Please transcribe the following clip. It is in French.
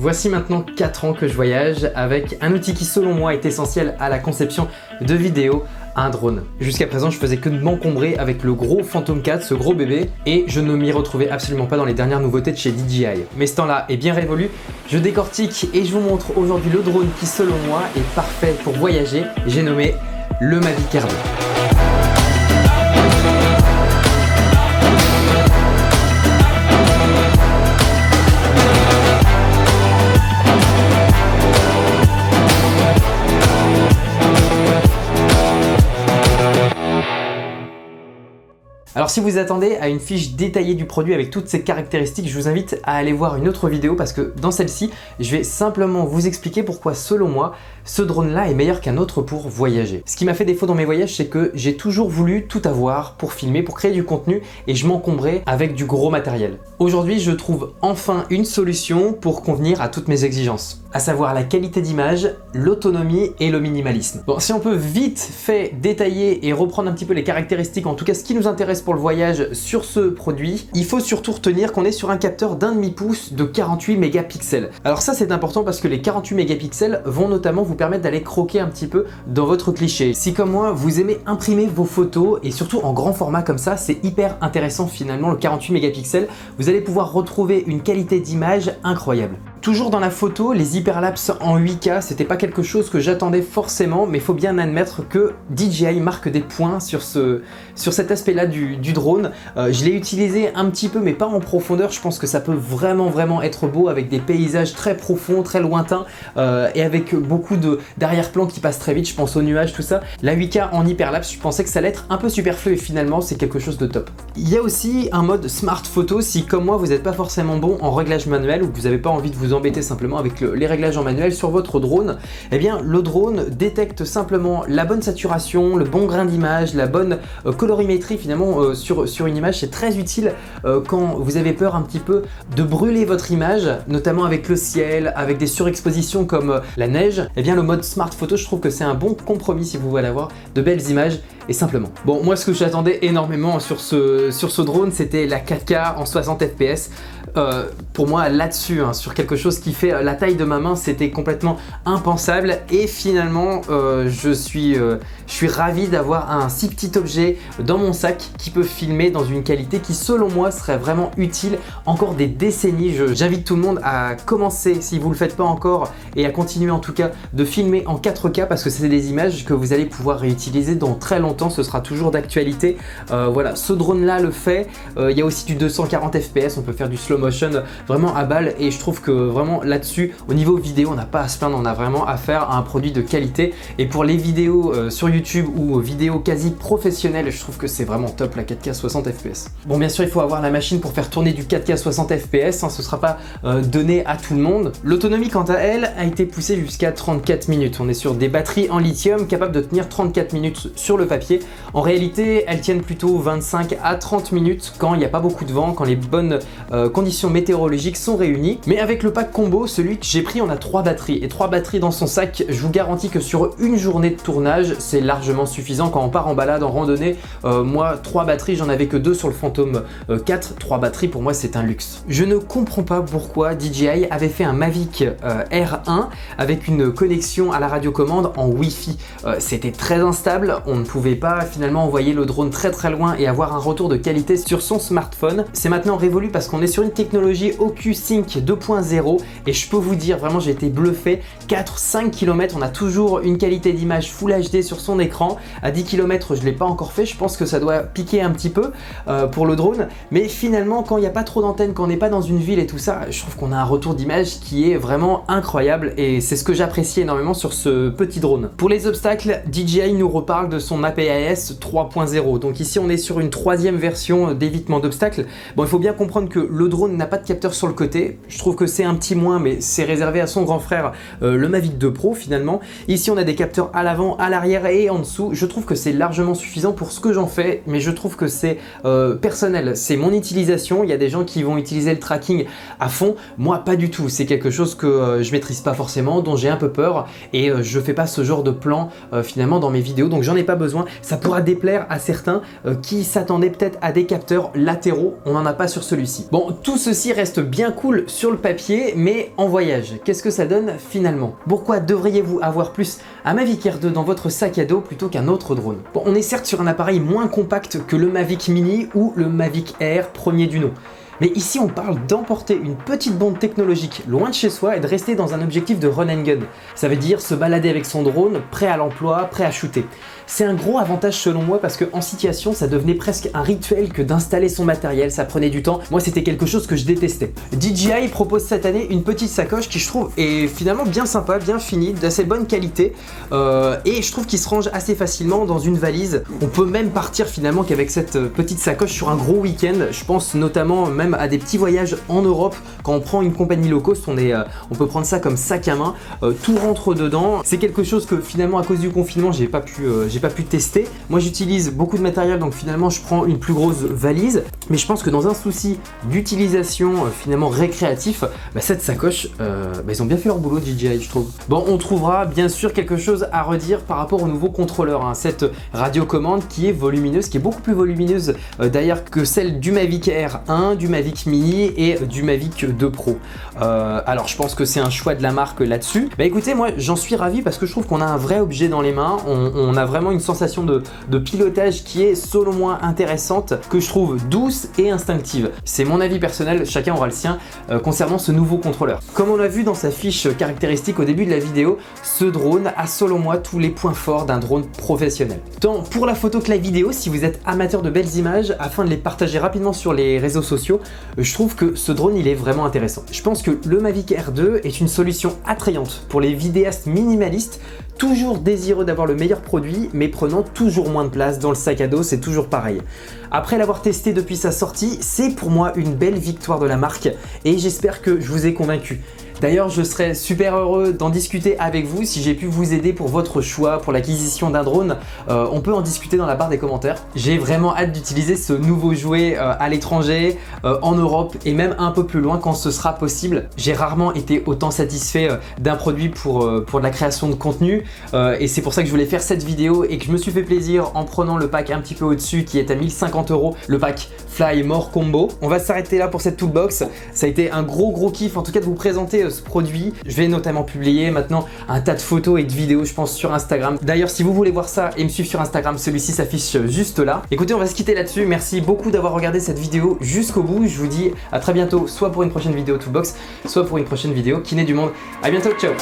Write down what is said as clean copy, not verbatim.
Voici maintenant 4 ans que je voyage avec un outil qui selon moi est essentiel à la conception de vidéos, un drone. Jusqu'à présent je faisais que de m'encombrer avec le gros Phantom 4, ce gros bébé, et je ne m'y retrouvais absolument pas dans les dernières nouveautés de chez DJI. Mais ce temps-là est bien révolu, je décortique et je vous montre aujourd'hui le drone qui selon moi est parfait pour voyager. J'ai nommé le Mavic Air 2. Alors si vous attendez à une fiche détaillée du produit avec toutes ses caractéristiques, je vous invite à aller voir une autre vidéo parce que dans celle-ci, je vais simplement vous expliquer pourquoi selon moi, ce drone-là est meilleur qu'un autre pour voyager. Ce qui m'a fait défaut dans mes voyages, c'est que j'ai toujours voulu tout avoir pour filmer, pour créer du contenu et je m'encombrais avec du gros matériel. Aujourd'hui, je trouve enfin une solution pour convenir à toutes mes exigences, à savoir la qualité d'image, l'autonomie et le minimalisme. Bon, si on peut vite fait détailler et reprendre un petit peu les caractéristiques, en tout cas ce qui nous intéresse pour le voyage sur ce produit, il faut surtout retenir qu'on est sur un capteur d'1,5 pouce de 48 mégapixels. Alors ça c'est important parce que les 48 mégapixels vont notamment vous permettre d'aller croquer un petit peu dans votre cliché. Si comme moi vous aimez imprimer vos photos et surtout en grand format comme ça, c'est hyper intéressant finalement le 48 mégapixels. Vous allez pouvoir retrouver une qualité d'image incroyable. Toujours dans la photo, les hyperlapses en 8K, c'était pas quelque chose que j'attendais forcément, mais il faut bien admettre que DJI marque des points sur cet aspect-là du drone. Je l'ai utilisé un petit peu, mais pas en profondeur. Je pense que ça peut vraiment être beau avec des paysages très profonds, très lointains, et avec beaucoup d'arrière-plan qui passent très vite. Je pense aux nuages, tout ça. La 8K en hyperlapse, je pensais que ça allait être un peu superflu, et finalement, c'est quelque chose de top. Il y a aussi un mode Smart Photo, si comme moi, vous n'êtes pas forcément bon en réglage manuel, ou que vous n'avez pas envie de vous embêter simplement avec les réglages en manuel sur votre drone, eh bien le drone détecte simplement la bonne saturation, le bon grain d'image, la bonne colorimétrie finalement sur une image. C'est très utile quand vous avez peur un petit peu de brûler votre image, notamment avec le ciel, avec des surexpositions comme la neige. Eh bien le mode Smart Photo, je trouve que c'est un bon compromis si vous voulez avoir de belles images et simplement. Bon, moi ce que j'attendais énormément sur ce drone, c'était la 4K en 60 fps. Pour moi là-dessus, sur quelque chose qui fait la taille de ma main, c'était complètement impensable et finalement je suis ravi d'avoir un si petit objet dans mon sac qui peut filmer dans une qualité qui selon moi serait vraiment utile encore des décennies. J'invite tout le monde à commencer si vous le faites pas encore et à continuer en tout cas de filmer en 4K parce que c'est des images que vous allez pouvoir réutiliser dans très longtemps, ce sera toujours d'actualité. Voilà, ce drone là le fait. Il y a aussi du 240 fps, on peut faire du slow motion vraiment à balle et je trouve que vraiment là-dessus au niveau vidéo on n'a pas à se plaindre, on a vraiment affaire à un produit de qualité et pour les vidéos sur YouTube ou vidéos quasi professionnelles, je trouve que c'est vraiment top la 4K 60 fps. Bon, bien sûr il faut avoir la machine pour faire tourner du 4K 60 fps, ce sera pas donné à tout le monde. L'autonomie quant à elle a été poussée jusqu'à 34 minutes, on est sur des batteries en lithium capables de tenir 34 minutes sur le papier. En réalité elles tiennent plutôt 25 à 30 minutes quand il n'y a pas beaucoup de vent, quand les bonnes conditions météorologiques sont réunies. Mais avec le pack combo, celui que j'ai pris, on a 3 batteries et 3 batteries dans son sac. Je vous garantis que sur une journée de tournage, c'est largement suffisant quand on part en balade, en randonnée. Moi, 3 batteries, j'en avais que 2 sur le Phantom 4. 3 batteries, pour moi, c'est un luxe. Je ne comprends pas pourquoi DJI avait fait un Mavic Air 1 avec une connexion à la radiocommande en Wi-Fi. C'était très instable, on ne pouvait pas finalement envoyer le drone très loin et avoir un retour de qualité sur son smartphone. C'est maintenant révolu parce qu'on est sur une technologie OcuSync 2.0 et je peux vous dire vraiment j'ai été bluffé. 4-5 km, on a toujours une qualité d'image Full HD sur son écran. À 10 km, je l'ai pas encore fait, je pense que ça doit piquer un petit peu pour le drone, mais finalement quand il n'y a pas trop d'antennes, quand on n'est pas dans une ville et tout ça, je trouve qu'on a un retour d'image qui est vraiment incroyable et c'est ce que j'apprécie énormément sur ce petit drone. Pour les obstacles, DJI nous reparle de son APAS 3.0, donc ici on est sur une 3e version d'évitement d'obstacles. Bon, il faut bien comprendre que le drone n'a pas de capteur sur le côté, je trouve que c'est un petit moins, mais c'est réservé à son grand frère le Mavic 2 Pro finalement. Ici on a des capteurs à l'avant, à l'arrière et et en dessous. Je trouve que c'est largement suffisant pour ce que j'en fais, mais je trouve que c'est personnel, c'est mon utilisation. Il y a des gens qui vont utiliser le tracking à fond, moi pas du tout. C'est quelque chose que je maîtrise pas forcément, dont j'ai un peu peur, et je fais pas ce genre de plan finalement dans mes vidéos, donc j'en ai pas besoin. Ça pourra déplaire à certains qui s'attendaient peut-être à des capteurs latéraux, on n'en a pas sur celui-ci. Bon, tout ceci reste bien cool sur le papier, mais en voyage, qu'est-ce que ça donne finalement? Pourquoi devriez-vous avoir plus un Mavic Air 2 dans votre sac à dos plutôt qu'un autre drone? Bon, on est certes sur un appareil moins compact que le Mavic Mini ou le Mavic Air premier du nom. Mais ici on parle d'emporter une petite bombe technologique loin de chez soi et de rester dans un objectif de run and gun. Ça veut dire se balader avec son drone, prêt à l'emploi, prêt à shooter. C'est un gros avantage selon moi parce qu'en situation ça devenait presque un rituel que d'installer son matériel, ça prenait du temps. Moi c'était quelque chose que je détestais. DJI propose cette année une petite sacoche qui je trouve est finalement bien sympa, bien finie, d'assez bonne qualité et je trouve qu'il se range assez facilement dans une valise. On peut même partir finalement qu'avec cette petite sacoche sur un gros week-end. Je pense notamment même à des petits voyages en Europe. Quand on prend une compagnie low cost, on peut prendre ça comme sac à main, tout rentre dedans. C'est quelque chose que finalement à cause du confinement j'ai pas pu tester. Moi j'utilise beaucoup de matériel, donc finalement je prends une plus grosse valise, mais je pense que dans un souci d'utilisation finalement récréatif, cette sacoche, ils ont bien fait leur boulot DJI je trouve. Bon, on trouvera bien sûr quelque chose à redire par rapport au nouveau contrôleur, hein. Cette radiocommande qui est volumineuse, qui est beaucoup plus volumineuse d'ailleurs que celle du Mavic Air 1, du Mavic Mini et du Mavic 2 Pro. Alors je pense que c'est un choix de la marque là-dessus. Écoutez, moi j'en suis ravi parce que je trouve qu'on a un vrai objet dans les mains, on a vraiment une sensation de pilotage qui est selon moi intéressante, que je trouve douce et instinctive. C'est mon avis personnel, chacun aura le sien concernant ce nouveau contrôleur. Comme on l'a vu dans sa fiche caractéristique au début de la vidéo, ce drone a selon moi tous les points forts d'un drone professionnel. Tant pour la photo que la vidéo, si vous êtes amateur de belles images, afin de les partager rapidement sur les réseaux sociaux, je trouve que ce drone il est vraiment intéressant. Je pense que le Mavic Air 2 est une solution attrayante pour les vidéastes minimalistes, toujours désireux d'avoir le meilleur produit, mais prenant toujours moins de place dans le sac à dos, c'est toujours pareil. Après l'avoir testé depuis sa sortie, c'est pour moi une belle victoire de la marque et j'espère que je vous ai convaincu. D'ailleurs, je serais super heureux d'en discuter avec vous si j'ai pu vous aider pour votre choix, pour l'acquisition d'un drone. On peut en discuter dans la barre des commentaires. J'ai vraiment hâte d'utiliser ce nouveau jouet à l'étranger, en Europe et même un peu plus loin quand ce sera possible. J'ai rarement été autant satisfait d'un produit pour de la création de contenu et c'est pour ça que je voulais faire cette vidéo et que je me suis fait plaisir en prenant le pack un petit peu au-dessus qui est à 1050 €, le pack Fly More Combo. On va s'arrêter là pour cette toolbox. Ça a été un gros kiff en tout cas de vous présenter ce produit. Je vais notamment publier maintenant un tas de photos et de vidéos je pense sur Instagram. D'ailleurs si vous voulez voir ça et me suivre sur Instagram, celui-ci s'affiche juste là. Écoutez, on va se quitter là-dessus. Merci beaucoup d'avoir regardé cette vidéo jusqu'au bout. Je vous dis à très bientôt, soit pour une prochaine vidéo Toolbox, soit pour une prochaine vidéo Kiné du Monde. À bientôt, ciao.